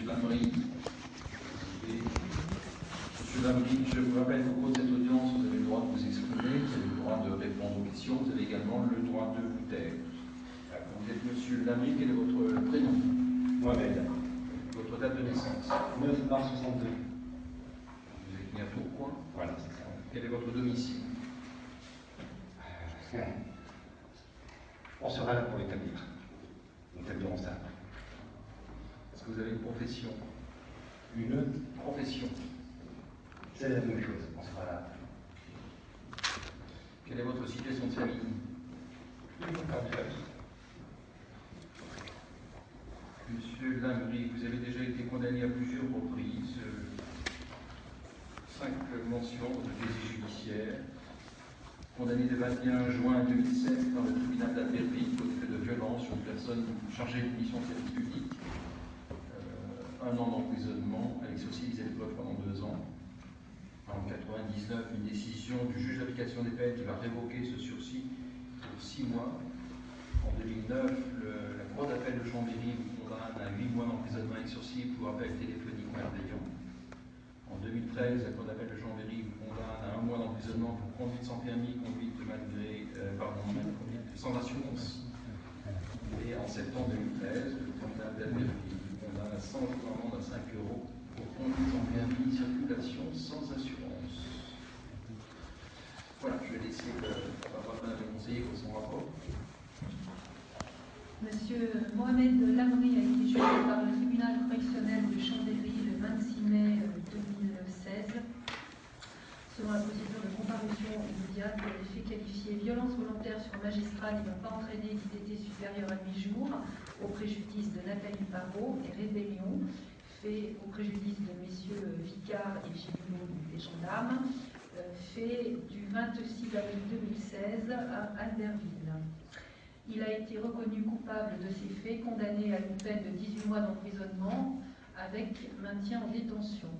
Monsieur Lamry. Monsieur Lamry, je vous rappelle qu'au cours de cette audience, vous avez le droit de vous exprimer, vous avez le droit de répondre aux questions, vous avez également le droit de vous taire. Vous êtes Monsieur Lamry, quel est votre prénom? Mohamed. Votre date de naissance? 9 mars 62. Vous êtes né à Tourcoing? Voilà, c'est ça. Quel est votre domicile? On sera là pour l'établir. Nous établirons ça. Est-ce que vous avez une profession? Une Profession. C'est la même chose. On sera là. Quelle est votre situation de famille? Monsieur Lamry, vous avez déjà été condamné à plusieurs reprises. 5 mentions de casier judiciaire. Condamné le 21 juin 2007 par le tribunal d'Albertville pour des faits de violence sur une personne chargée d'une mission de service public. 1 an d'emprisonnement avec sursis vis à l'épreuve pendant 2 ans. En 1999, une décision du juge d'application des peines qui va révoquer ce sursis pour 6 mois. En 2009, la Cour d'appel de Chambéry vous condamne à 8 mois d'emprisonnement avec sursis pour appel téléphonique malveillant. En 2013, la Cour d'appel de Chambéry vous condamne à 1 mois d'emprisonnement pour conduite sans permis, conduite sans assurance. Et en septembre 2013, le tribunal d'Albertville vous condamne à 100 jours d'amende à 5 € pour conduite sans permis, circulation sans assurance. Voilà, je vais laisser la parole à Madame le conseiller pour son rapport. Monsieur Mohamed Lamry a été jugé par le tribunal correctionnel de Chambéry le 26 mai 2016 selon la procédure de comparution immédiate pour les faits qualifiés violence volontaire sur magistrat n'ayant pas entraîné d'ITT supérieure à 8 jours au préjudice de Nathalie Parot et rébellion fait au préjudice de messieurs Vicard et Gilles des gendarmes fait du 26 avril 2016 à Albertville. Il a été reconnu coupable de ces faits, condamné à une peine de 18 mois d'emprisonnement avec maintien en détention.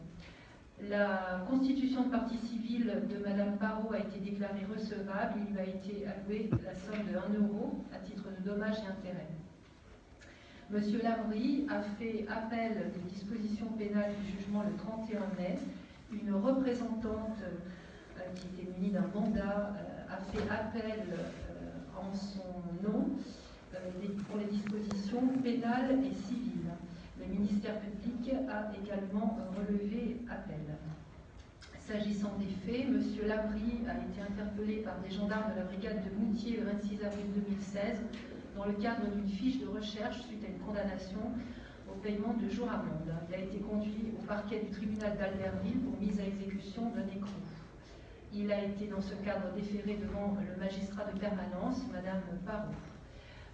La constitution de partie civile de Madame Parot a été déclarée recevable. Il lui a été alloué la somme de 1 € à titre de dommages et intérêts. Monsieur Lamry a fait appel des dispositions pénales du jugement le 31 mai. Une représentante qui était munie d'un mandat a fait appel en son nom pour les dispositions pénales et civiles. Le ministère public a également relevé appel. S'agissant des faits, M. Lamry a été interpellé par des gendarmes de la brigade de Moutier le 26 avril 2016 dans le cadre d'une fiche de recherche suite à une condamnation au paiement de jours amende. Il a été conduit au parquet du tribunal d'Albertville pour mise à exécution d'un écrou. Il a été dans ce cadre déféré devant le magistrat de permanence, Madame Parot.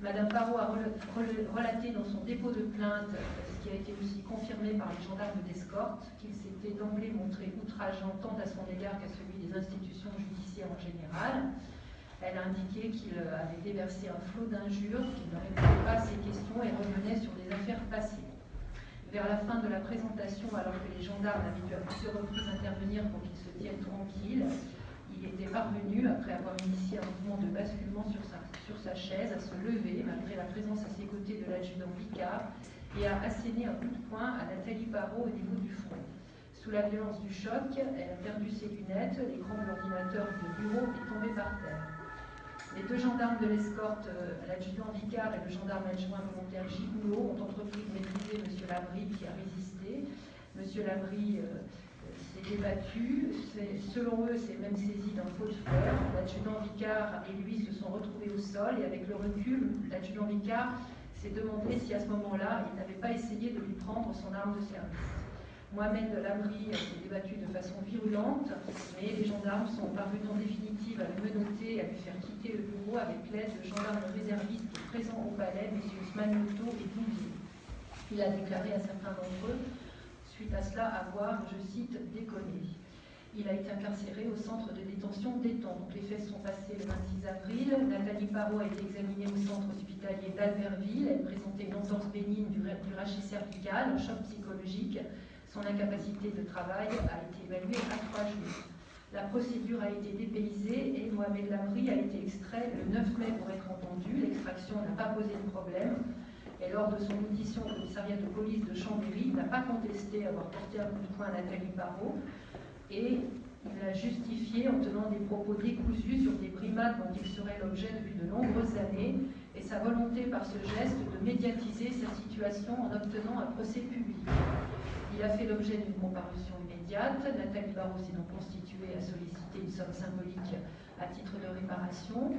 Madame Parot a relaté dans son dépôt de plainte, ce qui a été aussi confirmé par les gendarmes d'escorte, qu'il s'était d'emblée montré outrageant tant à son égard qu'à celui des institutions judiciaires en général. Elle a indiqué qu'il avait déversé un flot d'injures, qu'il ne répondait pas à ses questions et revenait sur des affaires passées. Vers la fin de la présentation, alors que les gendarmes avaient dû à plusieurs reprises intervenir pour qu'ils se tiennent tranquilles, il était parvenu, après avoir initié un mouvement de basculement sur sa chaise, à se lever, malgré la présence à ses côtés de l'adjudant Vicard, et à asséner un coup de poing à Nathalie Parot au niveau du front. Sous la violence du choc, elle a perdu ses lunettes, l'écran de l'ordinateur du bureau est tombé par terre. Les 2 gendarmes de l'escorte, l'adjudant Vicard et le gendarme adjoint volontaire Gigoulot, ont entrepris de maîtriser M. Lamry qui a résisté. M. Lamry s'est débattu. Selon eux, s'est même saisi d'un faux fleur. L'adjudant Vicard et lui se sont retrouvés au sol et avec le recul, l'adjudant Vicard s'est demandé si à ce moment-là, il n'avait pas essayé de lui prendre son arme de service. Mohamed Lamry s'est débattu de façon virulente, mais les gendarmes sont parvenus en définitive à le menotter et à lui faire quitter le bureau avec l'aide de gendarmes réservistes présents au palais, M. Smanotto et Bouvier. Il a déclaré à certains d'entre eux, suite à cela, avoir, je cite, déconné. Il a été incarcéré au centre de détention d'Étang. Donc les faits sont passés le 26 avril. Nathalie Parot a été examinée au centre hospitalier d'Albertville. Elle présentait une entorse bénigne du rachis cervical, un choc psychologique. Son incapacité de travail a été évaluée à 3 jours. La procédure a été dépaysée et Mohamed Lamry a été extrait le 9 mai pour être entendu. L'extraction n'a pas posé de problème. Et lors de son audition au commissariat de police de Chambéry, il n'a pas contesté avoir porté un coup de poing à Nathalie Barrault et il a justifié en tenant des propos décousus sur des primates dont il serait l'objet depuis de nombreuses années et sa volonté par ce geste de médiatiser sa situation en obtenant un procès public. Il a fait l'objet d'une comparution immédiate. Nathalie Barrault s'est donc constituée à solliciter une somme symbolique à titre de réparation.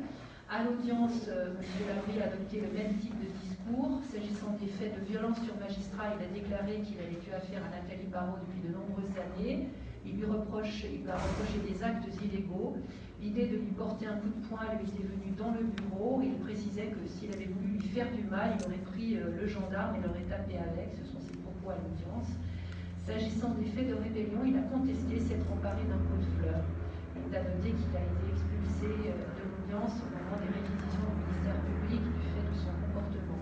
À l'audience, M. Labrie a adopté le même type de discours. S'agissant des faits de violence sur magistrat, il a déclaré qu'il avait eu affaire à Nathalie Barrault depuis de nombreuses années. Il lui a reproché des actes illégaux. L'idée de lui porter un coup de poing lui était venue dans le bureau. Il précisait que s'il avait voulu lui faire du mal, il aurait pris le gendarme et l'aurait tapé avec. Ce sont ses propos à l'audience. S'agissant des faits de rébellion, il a contesté s'être emparé d'un pot de fleurs. Il a noté qu'il a été expulsé de l'audience au moment des réquisitions du ministère public du fait de son comportement.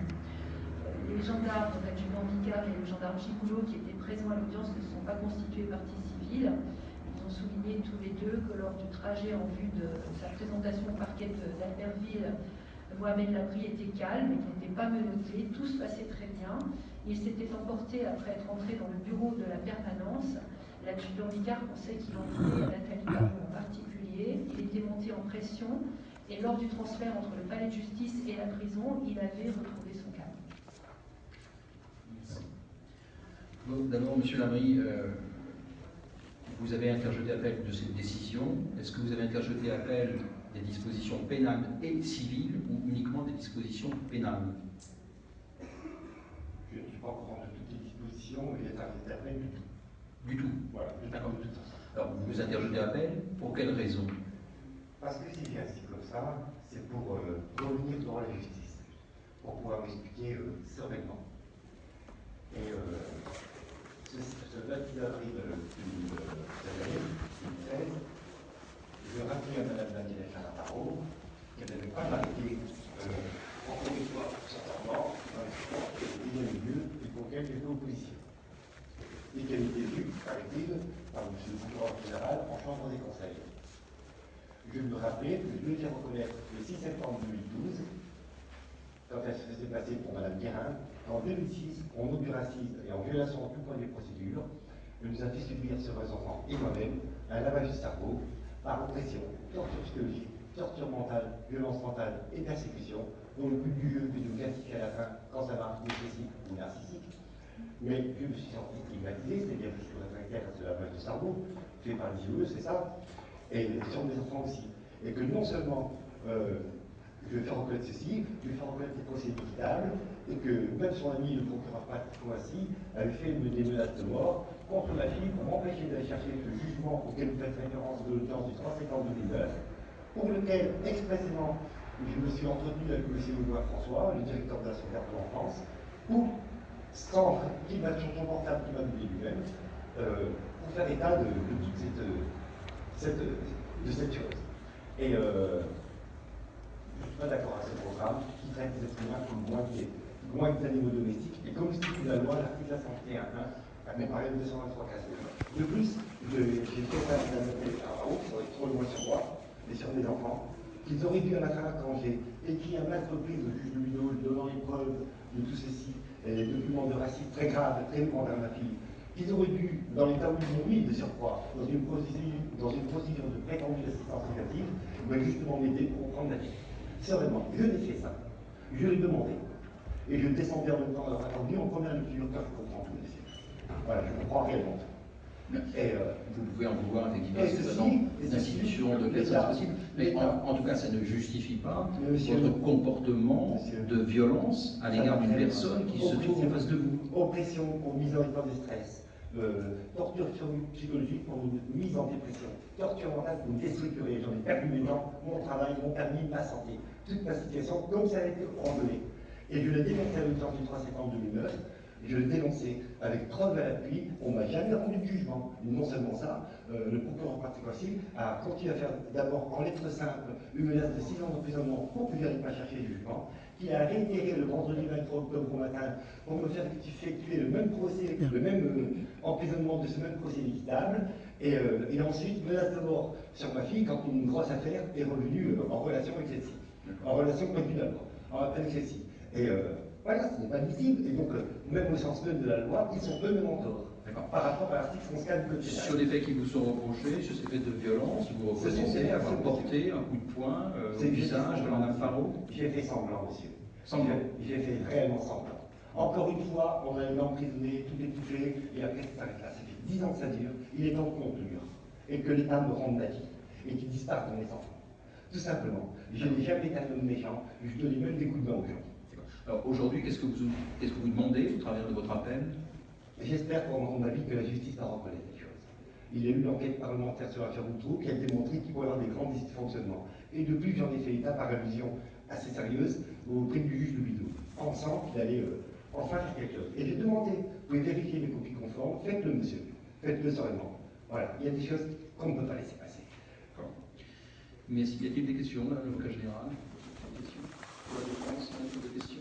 Les gendarmes, donc l'adjudant Vicard et le gendarme Gigoulot, qui étaient présents à l'audience, ne se sont pas constitués partie civile. Ils ont souligné tous les deux que lors du trajet en vue de sa présentation au parquet d'Albertville, Mohamed Labrie était calme et qu'il n'était pas menotté, tout se passait très bien. Il s'était emporté après être entré dans le bureau de la permanence. L'adjudant Vicard pensait qu'il en voulait à Nathalie Barrault en particulier. Il était monté en pression et lors du transfert entre le palais de justice et la prison, il avait retrouvé son calme. D'abord, M. Labrie, vous avez interjeté appel de cette décision. Est-ce que vous avez interjeté appel des dispositions pénales et civiles ou uniquement des dispositions pénales? Je ne suis pas au courant de toutes les dispositions et les appels du tout. Du tout. Voilà, d'accord. De tout. Alors, vous interjetez appel, pour quelle raison? Parce que si j'ai ainsi comme ça, c'est pour revenir devant la justice, pour pouvoir m'expliquer sereinement. Et ce 26 avril 2016, je rappelais à Mme Danielle Barrault qu'elle n'avait pas arrêté encore une fois sincèrement dans les sports qui étaient les lieux et pour lesquels j'étais opposition. Et qu'elle était vue, paraît-il, par M. le procureur général en chambre des conseils. Je me rappelais que je lui ai fait reconnaître le 6 septembre 2012, quand elle se faisait passer pour Mme Guérin, qu'en 2006, en nom du racisme et en violation de tout point de procédure, elle nous a fait subir sur les enfants et moi-même un lavage de cerveau par oppression, torture psychologique, torture mentale, violence mentale et persécution, dont le but du jeu est de nous classifier à la fin quand ça marche dépressif ou narcissique. Mais je me suis senti stigmatisé, c'est-à-dire que je suis réfractaire à ce lavage de cerveau, fait par les IOE, c'est ça, et sur mes enfants aussi. Et que non seulement je vais faire reconnaître ceci, je vais faire reconnaître des procédés équitables, et que même son ami, le procureur Patrick Coassi, avait fait des menaces de mort contre ma fille pour m'empêcher d'aller chercher le jugement auquel vous faites référence de l'audience du 3 septembre 2009, pour lequel, expressément, je me suis entretenu avec M. François, le directeur de la sauvegarde de l'enfance, pour, sans qu'il m'a son portable qui m'a donné lui-même, pour faire état de toute cette chose. Et je ne suis pas d'accord avec ce programme qui traite les êtres humains comme moins que des animaux domestiques, et comme stipule la loi, l'article 51.1, à comparer le 223 cases. De plus, j'ai fait ça à Barrault, ça aurait trop loin sur moi, et sur mes enfants, qu'ils auraient dû à la fin, quand j'ai écrit à maintes reprises au juge de Ludo, donnant les preuves de tout ceci, et les documents de racisme très graves, très lourds envers ma fille, qu'ils auraient dû, dans l'état où ils ont mis de surcroît, dans une procédure de prétendue assistance éducative, justement m'aider pour prendre la vie. Sereinement, je n'ai fait ça. Je l'ai demandé. Et je descendais en même temps leur attendu en première lecture, car je comprends tout, monsieur. Voilà, je comprends réellement. Et, vous pouvez en vouloir effectivement une institution de personnes possible, mais en tout cas ça ne justifie pas votre comportement de violence à l'égard d'une personne qui se trouve en face de vous. Oppression pour mise en état de stress, torture psychologique pour une mise en dépression, torture mentale pour me déstructurer. J'en ai perdu mes dents, mon travail, mon permis, ma santé, toute ma situation, comme ça a été ordonné. Et je l'ai dénoncé à l'audience du 3 septembre 2009. Je l'ai dénoncé avec preuve à l'appui, on ne m'a jamais rendu de jugement. Non seulement ça, le procureur Patrick Coassi a continué à faire d'abord en lettres simples une menace de 6 ans d'emprisonnement pour que je n'arrive pas chercher le jugement, qui a réitéré le vendredi 23 octobre au matin pour me faire effectuer le même procès, le même emprisonnement de ce même procès équitable, et ensuite menace de mort sur ma fille quand une grosse affaire est revenue en relation avec celle-ci, en relation avec une œuvre, avec celle-ci. Et Voilà, ce n'est pas visible. Et donc, même au sens même de la loi, ils sont eux-mêmes en tort. Par rapport à l'article 104 du Code pénal. Sur les faits qui vous sont reprochés, sur ces faits de violence, vous reconnaissez avoir porté un coup de poing au visage de Mme Faro? J'ai fait semblant, monsieur. Semblant. J'ai fait réellement semblant. Encore une fois, on a emprisonné, tout étouffé, et après ça s'arrête là. Ça fait 10 ans que ça dure. Il est temps de conclure. Et que l'État me rende ma vie. Et qu'il disparaisse de mes enfants. Tout simplement. Je n'ai jamais été un homme méchant. Je donnais même des coups de main aux gens. Alors aujourd'hui, qu'est-ce que vous demandez au travers de votre appel? J'espère pour mon avis que la justice va reconnaître les choses. Il y a eu l'enquête parlementaire sur l'affaire Routreau qui a démontré qu'il pourrait y avoir des grands dysfonctionnements. Et depuis, j'en ai fait état par allusion assez sérieuse au prix du juge de Bidot, pensant qu'il allait enfin faire quelque chose. Et j'ai demandé, vous pouvez vérifier les copies conformes, faites-le monsieur, faites-le sereinement. Voilà, il y a des choses qu'on ne peut pas laisser passer. Mais y a-t-il des questions, Madame l'avocat général? Des questions pour la défense? Des questions?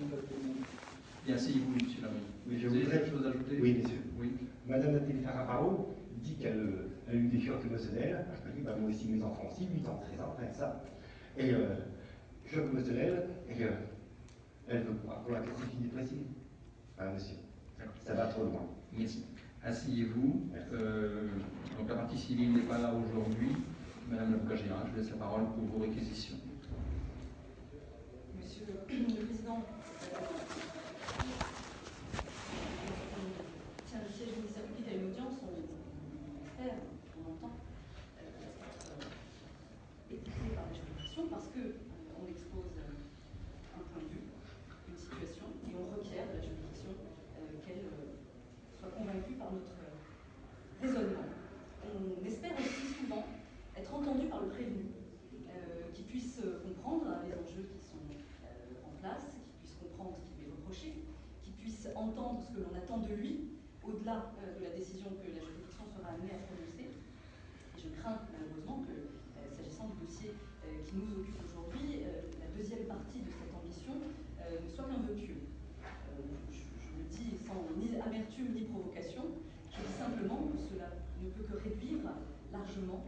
Bien, asseyez-vous, monsieur Lamry. Oui, vous avez quelque chose à ajouter? Oui, monsieur. Oui. Madame Nathalie Faraparo dit qu'elle a eu des chocs émotionnels. Je dis, bah, moi aussi, mes enfants aussi, 8 ans, 13 ans, rien que ça. Et choc émotionnel, et elle veut pas pour la classification dépressive. Ah, monsieur, ça va trop loin. Merci. Asseyez-vous. Donc la partie civile n'est pas là aujourd'hui. Madame l'avocat général, je vous laisse la parole pour vos réquisitions. Monsieur le Président, tiens, le siège du ministère public à une audience, on espère, on entend, écouté par la juridiction parce qu'on expose un point de vue, une situation, et on requiert de la juridiction qu'elle soit convaincue par notre raisonnement. On espère aussi souvent être entendu par le prévenu, qui puisse comprendre les enjeux qui sont en place, qui puisse comprendre ce qui lui est reproché, qui puisse entendre ce que l'on attend de lui, au-delà de la décision que la juridiction sera amenée à prononcer. Et je crains malheureusement que, s'agissant du dossier qui nous occupe aujourd'hui, la deuxième partie de cette ambition ne soit qu'un vœu pieux. Je le dis sans ni amertume ni provocation, je dis simplement que cela ne peut que réduire largement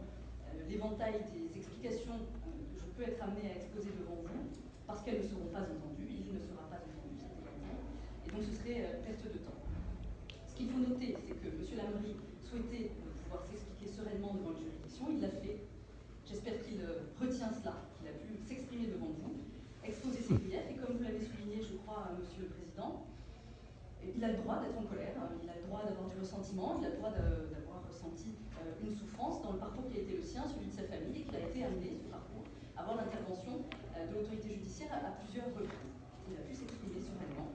l'éventail des explications que je peux être amenée à exposer devant vous, parce qu'elles ne seront pas entendues, il ne sera pas entendu, c'est évident, et donc ce serait perte de temps. Ce qu'il faut noter, c'est que M. Lamry souhaitait pouvoir s'expliquer sereinement devant les juridictions, il l'a fait. J'espère qu'il retient cela, qu'il a pu s'exprimer devant vous, exposer ses griefs, et comme vous l'avez souligné, je crois, Monsieur le Président, il a le droit d'être en colère, il a le droit d'avoir du ressentiment, il a le droit d'avoir ressenti une souffrance dans le parcours qui a été le sien, celui de sa famille, et qu'il a été amené, ce parcours, à avoir l'intervention de l'autorité judiciaire à plusieurs reprises. Il a pu s'exprimer sereinement.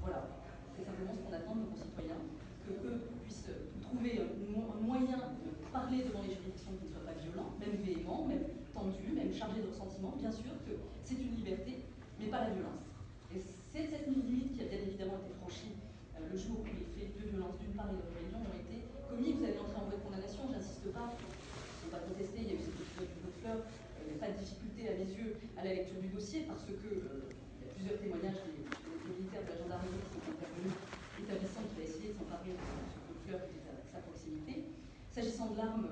Voilà, c'est simplement ce qu'on attend de nos concitoyens, qu'eux puissent trouver un moyen de parler devant les juridictions qui ne soit pas violent, même véhément, même tendu, même chargé de ressentiment. Bien sûr que c'est une liberté, mais pas la violence. Et c'est cette limite qui a bien évidemment été franchie le jour où les faits de violence d'une part et de rébellion ont été commis. Vous allez entrer en voie de condamnation, j'insiste pas, je ne vais pas contester, il y a eu cet épisode du coup de fleur, il n'y a pas de difficulté à mes yeux à la lecture du dossier parce que il y a plusieurs témoignages des militaires de la gendarmerie qui sont intervenus, établissant qu'il a essayé de s'emparer de ce coup de fleur qui était à sa proximité. S'agissant de l'arme,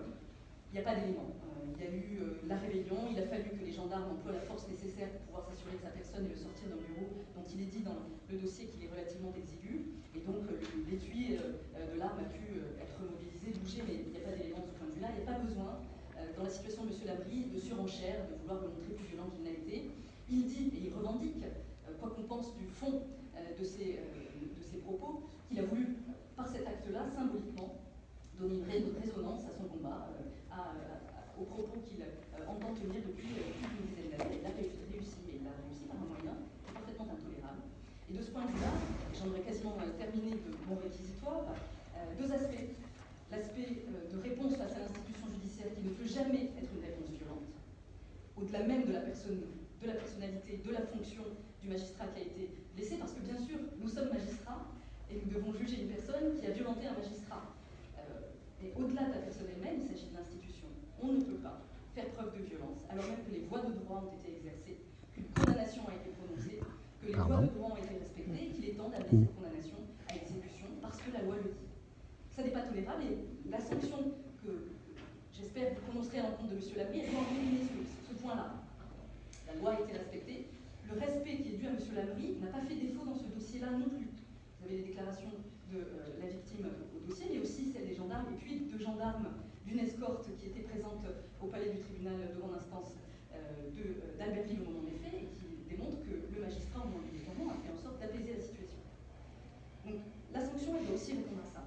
il n'y a pas d'éléments. Il y a eu la rébellion, il a fallu que les gendarmes emploient la force nécessaire pour pouvoir s'assurer de sa personne et le sortir d'un bureau dont il est dit dans le dossier qu'il est relativement exigu. Et donc l'étui de l'arme a pu être mobilisé, bougé, mais il n'y a pas d'éléments de ce point de vue-là. Il n'y a pas besoin, dans la situation de M. Lamry, de surenchère, de vouloir le montrer plus violent qu'il n'a été. Il dit et il revendique, quoi qu'on pense du fond de ses propos, qu'il a voulu, par cet acte-là, symboliquement, donner une résonance à son combat, aux propos qu'il entend tenir depuis plus d'une dizaine d'années. Il a réussi, mais il a réussi par un moyen parfaitement intolérable. Et de ce point de vue-là, j'aimerais quasiment terminer de mon réquisitoire, deux aspects. L'aspect de réponse face à l'institution judiciaire qui ne peut jamais être une réponse violente, au-delà même de la personnalité, de la fonction du magistrat qui a été blessé, parce que bien sûr, nous sommes magistrats et nous devons juger une personne qui a violenté un magistrat. Et au-delà de la personne elle-même, il s'agit de l'institution. On ne peut pas faire preuve de violence, alors même que les voies de droit ont été exercées, qu'une condamnation a été prononcée, que les voies de droit ont été respectées, et qu'il est temps d'amener cette condamnation à exécution parce que la loi le dit. Ça n'est pas tolérable et la sanction que j'espère vous prononcerez à l'encontre de M. Lamry, elle doit en éliminer ce point-là. La loi a été respectée, le respect qui est dû à M. Lamry n'a pas fait défaut dans ce dossier-là non plus. Vous avez les déclarations de la victime au dossier, mais aussi celles des gendarmes, et puis deux gendarmes d'une escorte qui était présente au palais du tribunal de grande instance d'Albertville au moment des faits, et qui démontre que le magistrat, au moment des moments, a fait en sorte d'apaiser la situation. Donc la sanction, elle doit aussi répondre à ça.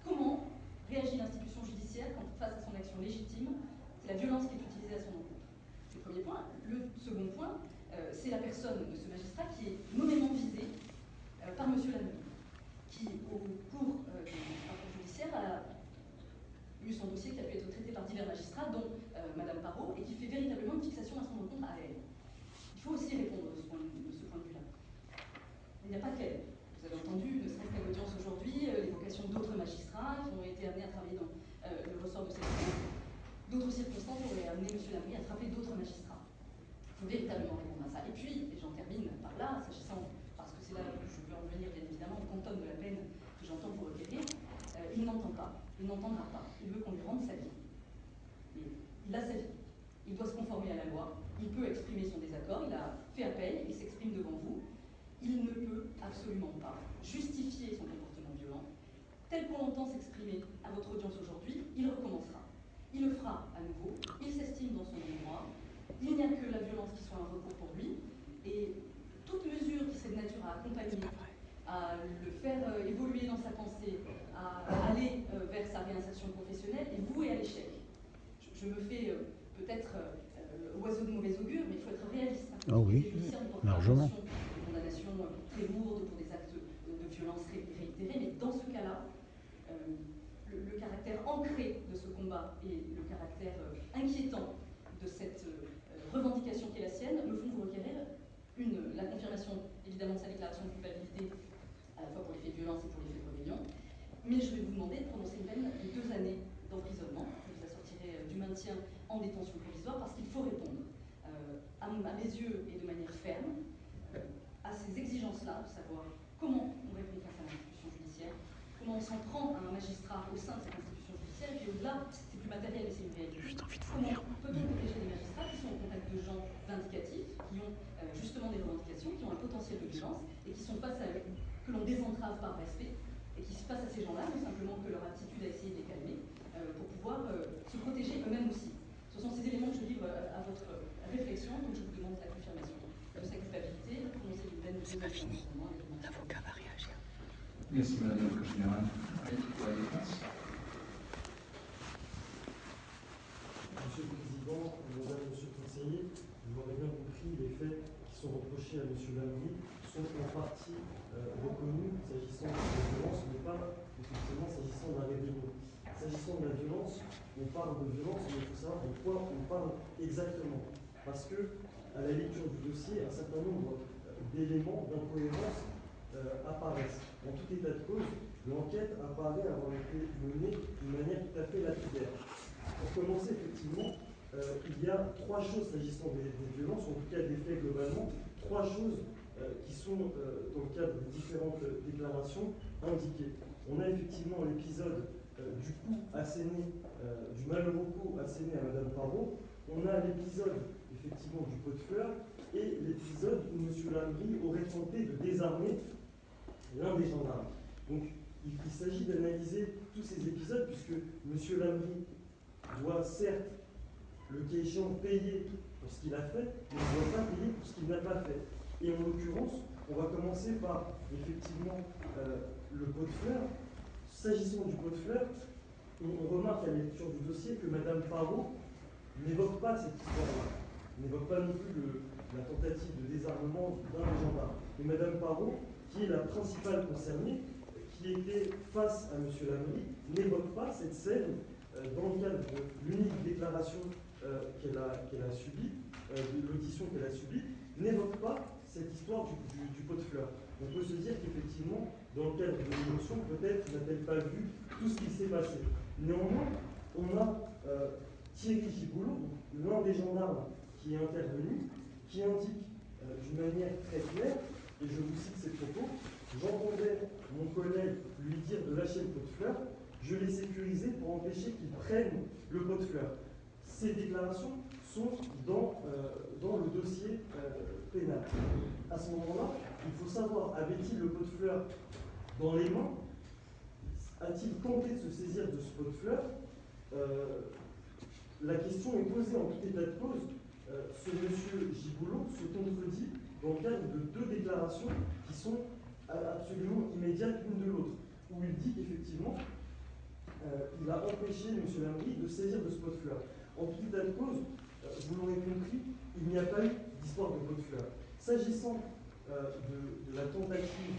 Comment réagit l'institution judiciaire quand, face à son action légitime, c'est la violence qui est utilisée à son encontre? C'est le premier point. Le second point, c'est la personne de ce magistrat qui est nommément visée par M. Lamry, qui, au cours du rapport judiciaire, a eu son dossier qui a pu être traité par divers magistrats, dont Mme Parot, et qui fait véritablement une fixation à son encontre à elle. Il faut aussi répondre de ce point de vue-là. Il n'y a pas qu'elle. Vous avez entendu, ne serait-ce qu'à l'audience aujourd'hui, l'évocation d'autres magistrats qui ont été amenés à travailler dans le ressort de cette affaire. D'autres circonstances auraient amené M. Lamry à frapper d'autres magistrats. Il faut véritablement répondre à ça. Et puis, et j'en termine par là, s'agissant, parce que c'est là où je veux en venir bien évidemment, au quantum de la peine que j'entends vous requérir, il n'entend pas, il n'entendra pas, il veut qu'on lui rende sa vie. Et il a sa vie, il doit se conformer à la loi, il peut exprimer son désaccord, il a fait appel, il s'exprime devant vous. Il ne peut absolument pas justifier son comportement violent. Tel qu'on l'entend s'exprimer à votre audience aujourd'hui, il recommencera. Il le fera à nouveau, il s'estime dans son droit, il n'y a que la violence qui soit un recours pour lui, et toute mesure qui serait de nature à accompagner, à le faire évoluer dans sa pensée, à aller vers sa réinsertion professionnelle est vouée à l'échec. Je me fais peut-être oiseau de mauvais augure, mais il faut être réaliste. Ah oui, largement. Condamnation très lourde pour des actes de violence réitérés, mais dans ce cas-là, le caractère ancré de ce combat et le caractère inquiétant de cette revendication qui est la sienne me font vous requérir la confirmation évidemment de sa déclaration de culpabilité à la fois pour les faits de violence et pour les faits de rébellion, mais je vais vous demander de prononcer une peine de 2 années d'emprisonnement qui vous assortirait du maintien en détention provisoire parce qu'il faut répondre à mes yeux et de manière ferme à ces exigences-là, de savoir comment on répond face à l'institution judiciaire, comment on s'en prend à un magistrat au sein de cette institution judiciaire, et puis au-delà, c'est plus matériel, mais c'est une réalité. Comment peut-on protéger des magistrats qui sont au contact de gens vindicatifs, qui ont justement des revendications, qui ont un potentiel de violence, et qui sont face à eux, que l'on désentrave par respect, et qui se face à ces gens-là, non simplement que leur attitude a essayé de les calmer, pour pouvoir se protéger eux-mêmes aussi. Ce sont ces éléments que je livre à votre réflexion, donc je vous demande la confirmation de sa culpabilité, prononcer une peine de 2 années d'emprisonnement. L'avocat va réagir. Merci Madame la Procureur générale. Pour la défense. Monsieur le Président, Madame, Monsieur le Conseiller, vous l'aurez bien compris, les faits qui sont reprochés à Monsieur Lamry sont en partie reconnus s'agissant de la violence, mais pas effectivement s'agissant de la rébellion. S'agissant de la violence, on parle de violence, mais il faut savoir de quoi on parle exactement. Parce que, à la lecture du dossier, un certain nombre d'éléments d'incohérence apparaissent. En tout état de cause, l'enquête apparaît avoir été menée d'une manière tout à fait lapidaire. Pour commencer, effectivement, il y a 3 choses s'agissant des violences, en tout cas des faits globalement, 3 choses qui sont, dans le cadre des différentes déclarations, indiquées. On a effectivement l'épisode du coup asséné, du malheureux coup asséné à Mme Parot. On a l'épisode, effectivement, du pot de fleurs et l'épisode où M. Lamry aurait tenté de désarmer l'un des gendarmes. Donc, il s'agit d'analyser tous ces épisodes puisque M. Lamry doit certes, le cas échéant, payer pour ce qu'il a fait, mais il ne doit pas payer pour ce qu'il n'a pas fait. Et en l'occurrence, on va commencer par, effectivement, le pot de fleurs. S'agissant du pot de fleurs, on remarque à la lecture du dossier que Mme Parot n'évoque pas cette histoire-là, n'évoque pas non plus la tentative de désarmement d'un des gendarmes. Et Mme Parot, qui est la principale concernée, qui était face à M. Lamry, n'évoque pas cette scène dans le cadre de l'unique déclaration qu'elle a subie, de l'audition qu'elle a subie, n'évoque pas cette histoire du pot de fleurs. On peut se dire qu'effectivement, dans le cadre de l'émotion, peut-être n'a-t-elle pas vu tout ce qui s'est passé. Néanmoins, on a Thierry Gigoulot, l'un des gendarmes qui est intervenu, qui indique d'une manière très claire, et je vous cite ses propos: j'entendais mon collègue lui dire de lâcher le pot de fleurs, je l'ai sécurisé pour empêcher qu'il prenne le pot de fleurs. Ces déclarations sont dans le dossier pénal. À ce moment-là, il faut savoir, avait-il le pot de fleurs dans les mains? A-t-il tenté de se saisir de ce pot de fleurs? La question est posée en tout état de cause. Ce monsieur Gigoulot se contredit dans le cadre de deux déclarations qui sont absolument immédiates l'une de l'autre, où il dit qu'effectivement, il a empêché M. Lamry de saisir de ce pot de fleurs. En tout état de cause, vous l'aurez compris, il n'y a pas eu d'histoire de pot de fleurs. S'agissant de la tentative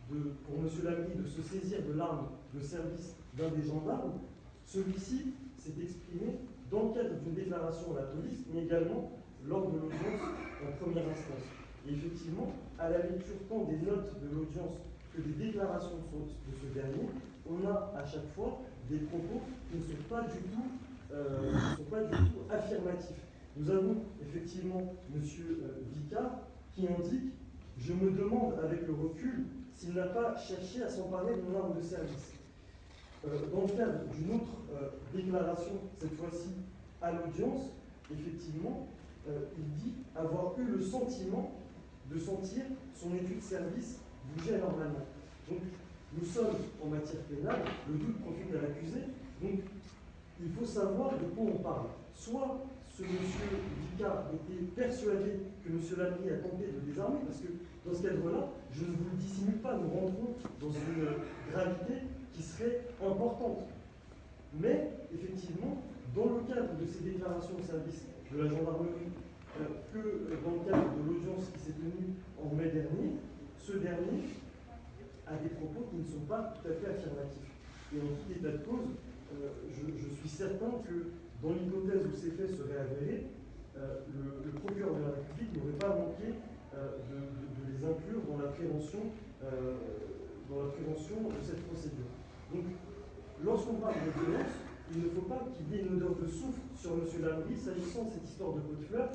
pour M. Lamry de se saisir de l'arme de service d'un des gendarmes, celui-ci s'est exprimé dans le cadre d'une déclaration à la police, mais également lors de l'audience en première instance. Et effectivement, à la lecture tant des notes de l'audience que des déclarations de ce dernier, on a à chaque fois des propos qui ne sont pas du tout affirmatifs. Nous avons effectivement M. Vicard qui indique « Je me demande avec le recul s'il n'a pas cherché à s'emparer de mon arme de service ». Dans le cadre d'une autre déclaration, cette fois-ci à l'audience, effectivement, il dit avoir eu le sentiment de sentir son étude de service bouger anormalement. Donc, nous sommes en matière pénale, le doute profite à l'accusé, donc il faut savoir de quoi on parle. Soit ce monsieur Vicard était persuadé que M. Lamry a tenté de le désarmer, parce que dans ce cadre-là, je ne vous le dissimule pas, nous rentrons dans une gravité qui serait importante. Mais, effectivement, dans le cadre de ces déclarations au service de la gendarmerie, que dans le cadre de l'audience qui s'est tenue en mai dernier, ce dernier a des propos qui ne sont pas tout à fait affirmatifs. Et en tout état de cause, je suis certain que dans l'hypothèse où ces faits seraient avérés, le procureur de la République n'aurait pas manqué de les inclure dans la prévention de cette procédure. Donc, lorsqu'on parle de violence, il ne faut pas qu'il y ait une odeur de soufre sur M. Lamry, s'agissant de cette histoire de pot de fleurs,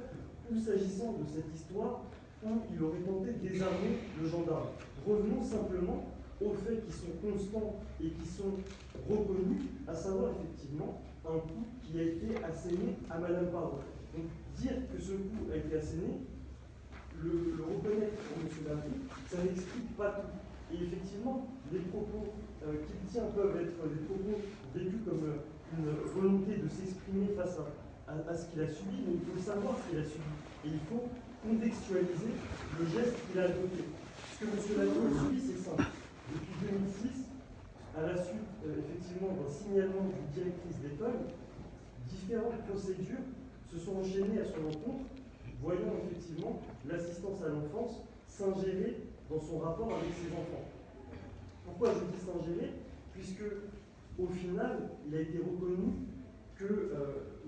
ou s'agissant de cette histoire où il aurait tenté de désarmer le gendarme. Revenons simplement aux faits qui sont constants et qui sont reconnus, à savoir effectivement un coup qui a été asséné à Mme Parot. Donc dire que ce coup a été asséné, le reconnaître pour M. Lamry, ça n'explique pas tout. Et effectivement, les propos qu'il tient peuvent être des propos vécus comme une volonté de s'exprimer face à ce qu'il a subi, mais il faut savoir ce qu'il a subi. Et il faut contextualiser le geste qu'il a adopté. Ce que M. Lamry a subi, c'est simple. Depuis 2006, à la suite effectivement d'un signalement d'une directrice d'école, différentes procédures se sont enchaînées à son encontre, voyant effectivement l'assistance à l'enfance s'ingérer dans son rapport avec ses enfants. Pourquoi je dis s'ingérer? Puisque, au final, il a été reconnu que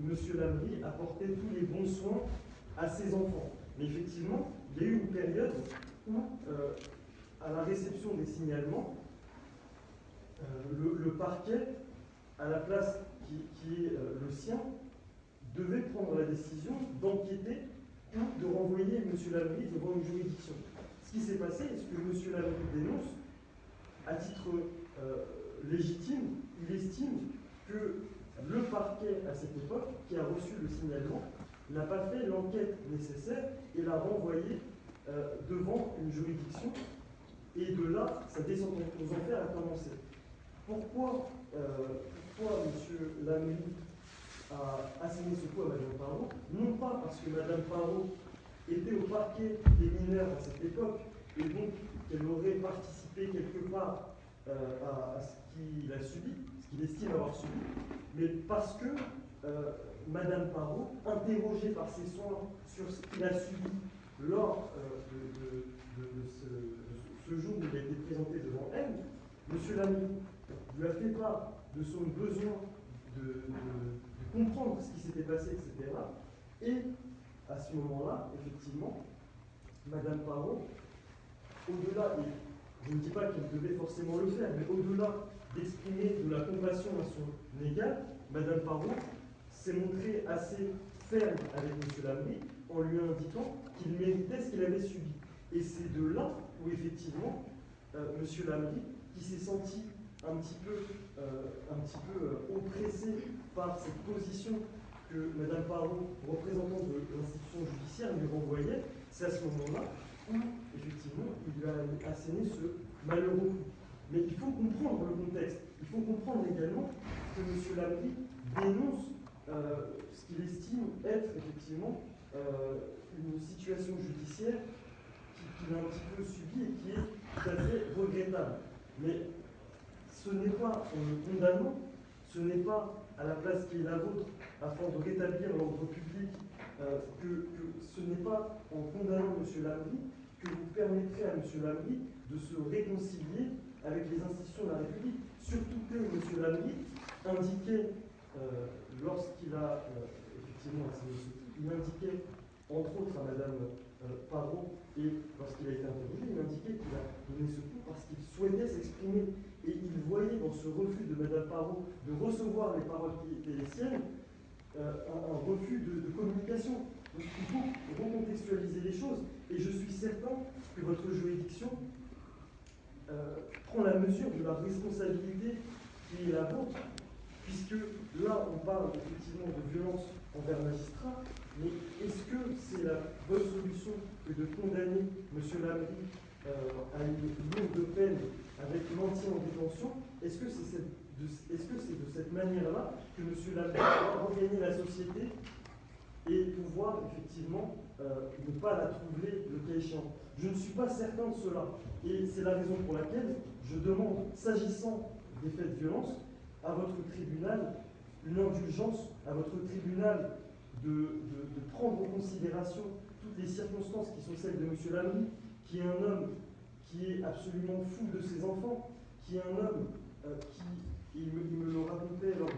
M. Lamry apportait tous les bons soins à ses enfants. Mais effectivement, il y a eu une période où, à la réception des signalements, le parquet, à la place qui est le sien, devait prendre la décision d'enquêter ou de renvoyer M. Lamry devant une juridiction. Ce qui s'est passé, et ce que M. Lamry dénonce, à titre légitime, il estime que le parquet, à cette époque, qui a reçu le signalement, n'a pas fait l'enquête nécessaire et l'a renvoyé devant une juridiction. Et de là, sa descente aux enfers a commencé. Pourquoi M. Lamry a asséné ce coup à Mme Parot? Non pas parce que Mme Parot était au parquet des mineurs à cette époque, et donc qu'elle aurait participé quelque part à ce qu'il a subi, ce qu'il estime avoir subi, mais parce que Mme Parot, interrogée par ses soins sur ce qu'il a subi lors de ce jour où il a été présenté devant elle, M. Lamry lui a fait part de son besoin de comprendre ce qui s'était passé, etc. Et à ce moment-là, effectivement, Mme Parot, au-delà, et je ne dis pas qu'elle devait forcément le faire, mais au-delà d'exprimer de la compassion à son égard, Mme Parot s'est montrée assez ferme avec M. Lamry en lui indiquant qu'il méritait ce qu'il avait subi. Et c'est de là où, effectivement, M. Lamry, qui s'est senti un petit peu oppressé par cette position que Mme Parot, représentant de l'institution judiciaire, lui renvoyait, c'est à ce moment-là où, effectivement, il lui a asséné ce malheureux coup. Mais il faut comprendre le contexte. Il faut comprendre également que M. Lamry dénonce ce qu'il estime être, effectivement, une situation judiciaire qu'il a un petit peu subie et qui est tout à fait regrettable. Mais ce n'est pas en le condamnant, ce n'est pas à la place qui est la vôtre, afin de rétablir l'ordre public, que ce n'est pas en condamnant M. Lamry que vous permettrez à M. Lamry de se réconcilier avec les institutions de la République. Surtout que M. Lamry indiquait, lorsqu'il a effectivement assigné ce titre, il indiquait, entre autres à Mme Parot, et lorsqu'il a été interrogé, il indiquait qu'il a donné ce coup parce qu'il souhaitait s'exprimer. Et il voyait dans ce refus de Mme Parot de recevoir les paroles qui étaient les siennes, un refus de communication. Donc il faut recontextualiser les choses. Et je suis certain que votre juridiction prend la mesure de la responsabilité qui est la vôtre, puisque là, on parle effectivement de violence envers magistrat, mais est-ce que c'est la bonne solution que de condamner M. Lamry à une lourde peine avec maintien en détention? Est-ce que c'est de cette manière-là que M. Lamry doit regagner la société et pouvoir effectivement ne pas la troubler le cas échéant? Je ne suis pas certain de cela. Et c'est la raison pour laquelle je demande, s'agissant des faits de violence, à votre tribunal une indulgence, à votre tribunal de prendre en considération toutes les circonstances qui sont celles de M. Lamry, qui est un homme qui est absolument fou de ses enfants, qui est un homme il me le racontait lors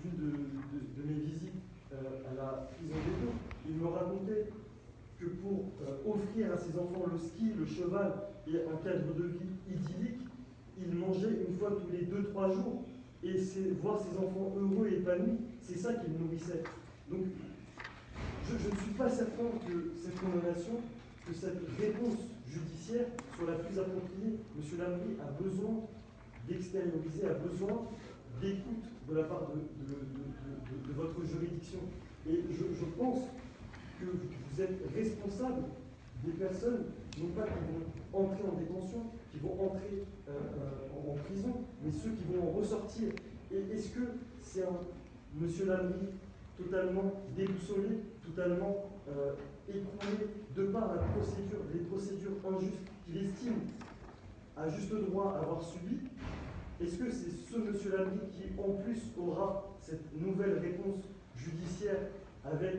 d'une de mes visites à la prison d'Étaux, il me racontait que pour offrir à ses enfants le ski, le cheval et un cadre de vie idyllique, il mangeait une fois tous les 2-3 jours. Et voir ses enfants heureux et épanouis, c'est ça qui le nourrissait. Donc, je ne suis pas certain que cette condamnation, que cette réponse judiciaire soit la plus appropriée. M. Lamry a besoin d'extérioriser, a besoin d'écoute de la part de votre juridiction. Et je pense que vous êtes responsable des personnes, non pas qui vont entrer en détention, qui vont entrer en prison, mais ceux qui vont en ressortir. Et est-ce que c'est un M. Lamry totalement déboussolé, totalement écroulé de par les procédures injustes qu'il estime à juste droit avoir subies? Est-ce que c'est ce M. Lamry qui, en plus, aura cette nouvelle réponse judiciaire avec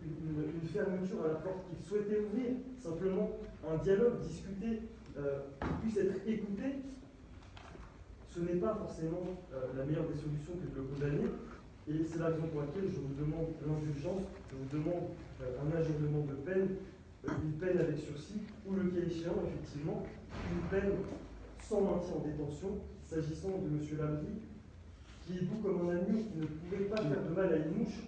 une fermeture à la porte qu'il souhaitait ouvrir, simplement un dialogue, discuter, qui puisse être écouté? Ce n'est pas forcément la meilleure des solutions que de le condamner. Et c'est la raison pour laquelle je vous demande l'indulgence, je vous demande un ajournement de peine, une peine avec sursis, ou le cas échéant, effectivement, une peine sans maintien en détention, s'agissant de M. Lamry, qui est doux comme un agneau, qui ne pouvait pas faire de mal à une mouche.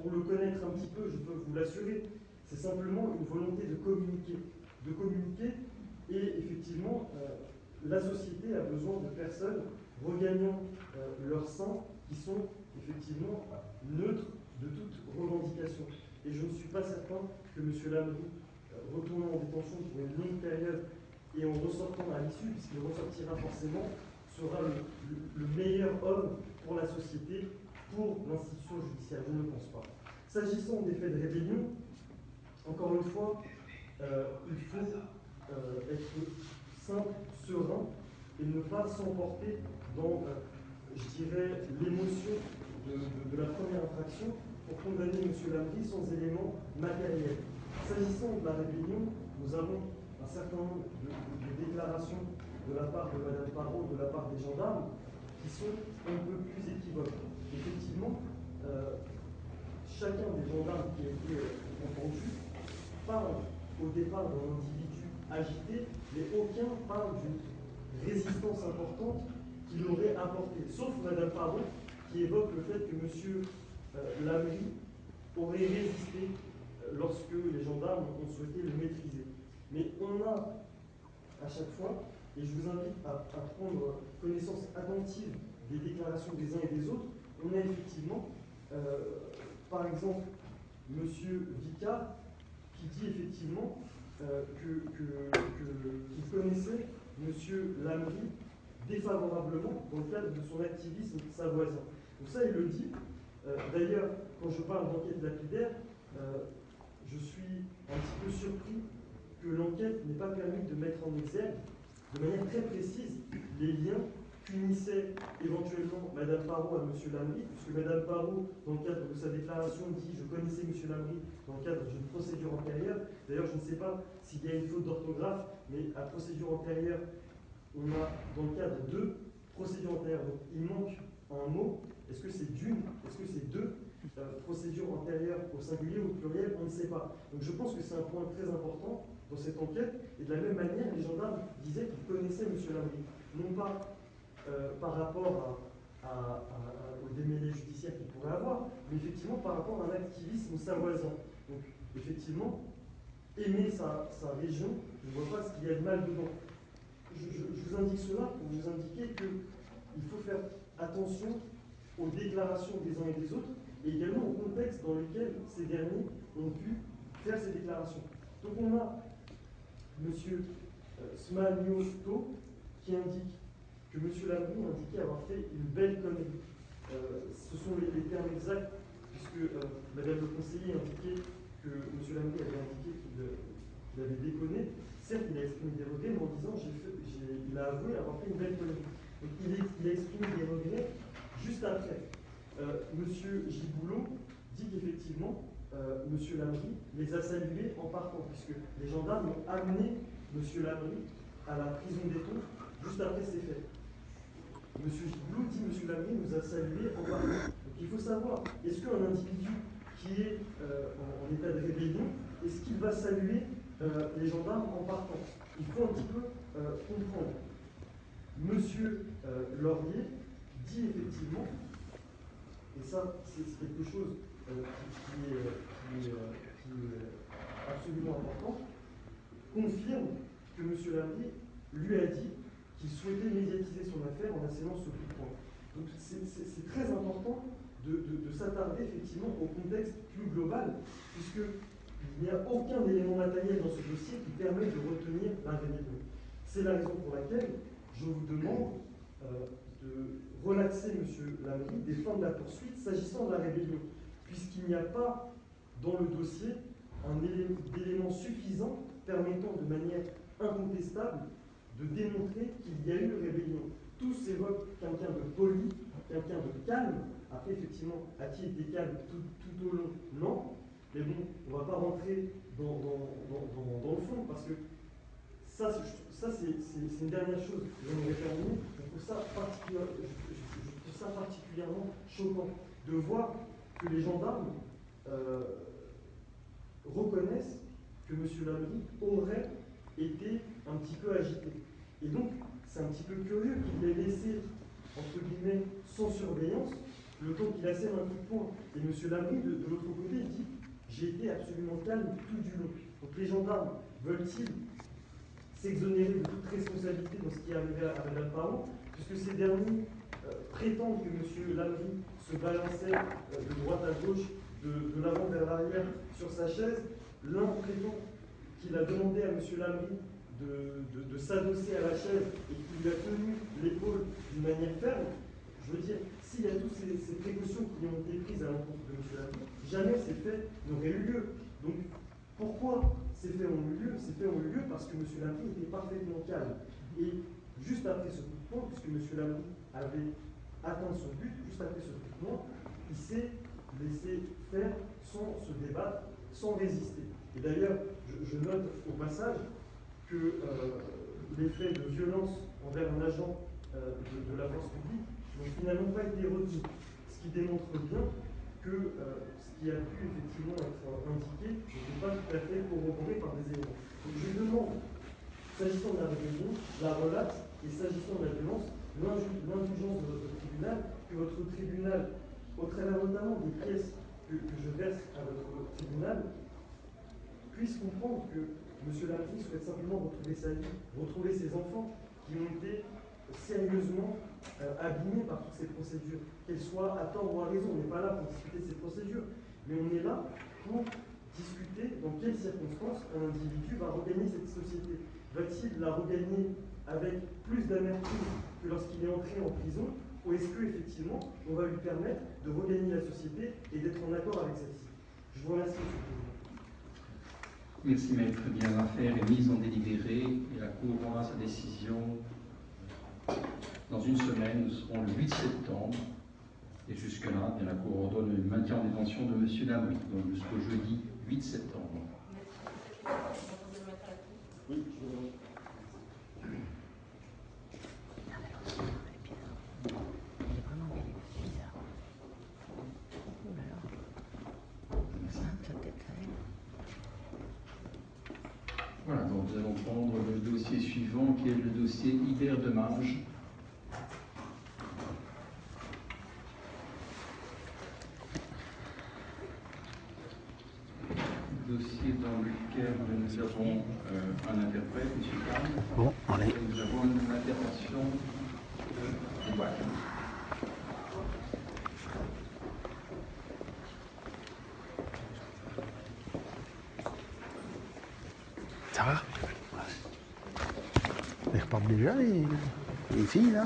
Pour le connaître un petit peu, je peux vous l'assurer, c'est simplement une volonté de communiquer. De communiquer, et effectivement, la société a besoin de personnes regagnant leur sein, qui sont effectivement neutres de toute revendication. Et je ne suis pas certain que M. Lamry, retournant en détention pour une longue période et en ressortant à l'issue, puisqu'il ressortira forcément, sera le meilleur homme pour la société, pour l'institution judiciaire. Je ne le pense pas. S'agissant des faits de rébellion, encore une fois, il faut être simple, serein, et ne pas s'emporter dans, je dirais, l'émotion de la première infraction pour condamner M. Lamry sans éléments matériels. S'agissant de la rébellion, nous avons un certain nombre de déclarations de la part de Mme Parot, de la part des gendarmes, qui sont un peu plus équivoques. Effectivement, chacun des gendarmes qui a été entendu parle au départ d'un individu agité, mais aucun parle d'une résistance importante qu'il aurait apportée, sauf Mme Parot, qui évoque le fait que M. Lamry aurait résisté lorsque les gendarmes ont souhaité le maîtriser. Mais on a, à chaque fois, et je vous invite à prendre connaissance attentive des déclarations des uns et des autres, on a effectivement par exemple, M. Vicard, qui dit effectivement qu'il connaissait M. Lamry défavorablement dans le cadre de son activisme savoisien. Donc ça, il le dit. D'ailleurs, quand je parle d'enquête lapidaire, je suis un petit peu surpris que l'enquête n'ait pas permis de mettre en exergue de manière très précise les liens qu'unissait éventuellement Mme Parot à M. Lamry, puisque Mme Parot, dans le cadre de sa déclaration, dit « Je connaissais M. Lamry dans le cadre d'une procédure antérieure ». D'ailleurs, je ne sais pas s'il y a une faute d'orthographe, mais à procédure antérieure, on a dans le cadre de procédures antérieures. Donc il manque un mot. Est-ce que c'est d'une? Est-ce que c'est deux? Procédure antérieure au singulier ou au pluriel? On ne sait pas. Donc je pense que c'est un point très important dans cette enquête. Et de la même manière, les gendarmes disaient qu'ils connaissaient M. Lamry. Non pas par rapport au démêlé judiciaire qu'il pourrait avoir, mais effectivement par rapport à un activisme savoisien. Donc effectivement, aimer sa région, je ne vois pas ce qu'il y a de mal dedans. Je vous indique cela pour vous indiquer qu'il faut faire attention aux déclarations des uns et des autres, et également au contexte dans lequel ces derniers ont pu faire ces déclarations. Donc on a M. Smagnoto qui indique que M. Lamry indiquait avoir fait une belle connerie. Ce sont les termes exacts, puisque Mme le conseiller indiquait que M. Lamry avait indiqué qu'il avait déconné. Certes, il a exprimé des regrets, mais en disant il a avoué avoir fait une belle connerie. Donc il a exprimé des regrets juste après. M. Giboulot dit qu'effectivement, M. Lamry les a salués en partant, puisque les gendarmes ont amené M. Lamry à la prison d'Éton juste après ces faits. M. Giboulot dit M. Lamry nous a salués en partant. Donc il faut savoir, est-ce qu'un individu qui est en état de rébellion, est-ce qu'il va saluer les gendarmes en partant? Il faut un petit peu comprendre. Monsieur Laurier dit effectivement, et ça c'est quelque chose qui est absolument important, confirme que M. Lamry lui a dit qu'il souhaitait médiatiser son affaire en assénant ce coup de poing. Donc c'est très important de s'attarder effectivement au contexte plus global, puisqu'il n'y a aucun élément matériel dans ce dossier qui permet de retenir la rébellion. C'est la raison pour laquelle je vous demande de relaxer M. Lamry des fins de la poursuite s'agissant de la rébellion, puisqu'il n'y a pas dans le dossier d'éléments suffisants permettant de manière incontestable de démontrer qu'il y a eu rébellion. Tous évoquent quelqu'un de poli, quelqu'un de calme. Après, effectivement, a-t-il été calme tout au long? Non. Mais bon, on ne va pas rentrer dans le fond, parce que ça c'est une dernière chose que j'aimerais terminer. Je trouve ça particulièrement choquant de voir que les gendarmes reconnaissent que M. Lamry aurait été un petit peu agité. Et donc, c'est un petit peu curieux qu'il ait laissé, entre guillemets, sans surveillance, le temps qu'il assène un coup de poing. Et M. Lamry, de l'autre côté, dit « J'ai été absolument calme tout du long ». Donc les gendarmes veulent-ils s'exonérer de toute responsabilité dans ce qui est arrivé à Mme Parot, puisque ces derniers prétendent que M. Lamry se balançait de droite à gauche, de l'avant vers l'arrière sur sa chaise. L'un prétend qu'il a demandé à M. Lamry de s'adosser à la chaise et qu'il lui a tenu l'épaule d'une manière ferme. Je veux dire, s'il y a toutes ces précautions qui ont été prises à l'encontre de M. Lamry, jamais ces faits n'auraient eu lieu. Donc, pourquoi ces faits ont eu lieu? Ces faits ont eu lieu parce que M. Lamry était parfaitement calme. Et juste après ce coup de poing, puisque M. Lamry avait atteint son but, juste après ce coup de poing, il s'est laissé faire sans se débattre, sans résister. Et d'ailleurs, je note au passage que les faits de violence envers un agent de la force publique n'ont finalement pas été retenus. Ce qui démontre bien que ce qui a pu effectivement être indiqué n'était pas tout à fait corroboré par des éléments. Donc je demande, s'agissant de la rébellion, la relaxe, et s'agissant de la violence, l'indulgence de votre tribunal, que votre tribunal, au travers notamment des pièces que je verse à votre tribunal, puisse comprendre que M. Lamry souhaite simplement retrouver sa vie, retrouver ses enfants qui ont été sérieusement abîmée par toutes ces procédures, qu'elles soient à tort ou à raison. On n'est pas là pour discuter de ces procédures, mais on est là pour discuter dans quelles circonstances un individu va regagner cette société. Va-t-il la regagner avec plus d'amertume que lorsqu'il est entré en prison, ou est-ce qu'effectivement, on va lui permettre de regagner la société et d'être en accord avec celle-ci? Je vous remercie, M. le Président. Merci, Maître. Bien, l'affaire est mise en délibéré et la Cour rendra sa décision dans une semaine. Nous serons le 8 septembre. Et jusque-là, la Cour ordonne le maintien en détention de M. Lamry, donc jusqu'au jeudi 8 septembre. Oui, je vous remercie. Il est vraiment bizarre. Oh là là. Sa tête, ça aide. Voilà, donc nous allons prendre le dossier suivant qui est le dossier Hyper-Dommage. Dossier dans lequel nous avons un interprète, M. Kahn. Bon, allez. Nous avons une intervention de Edouard. Ça va? Ils repartent déjà, les filles, là?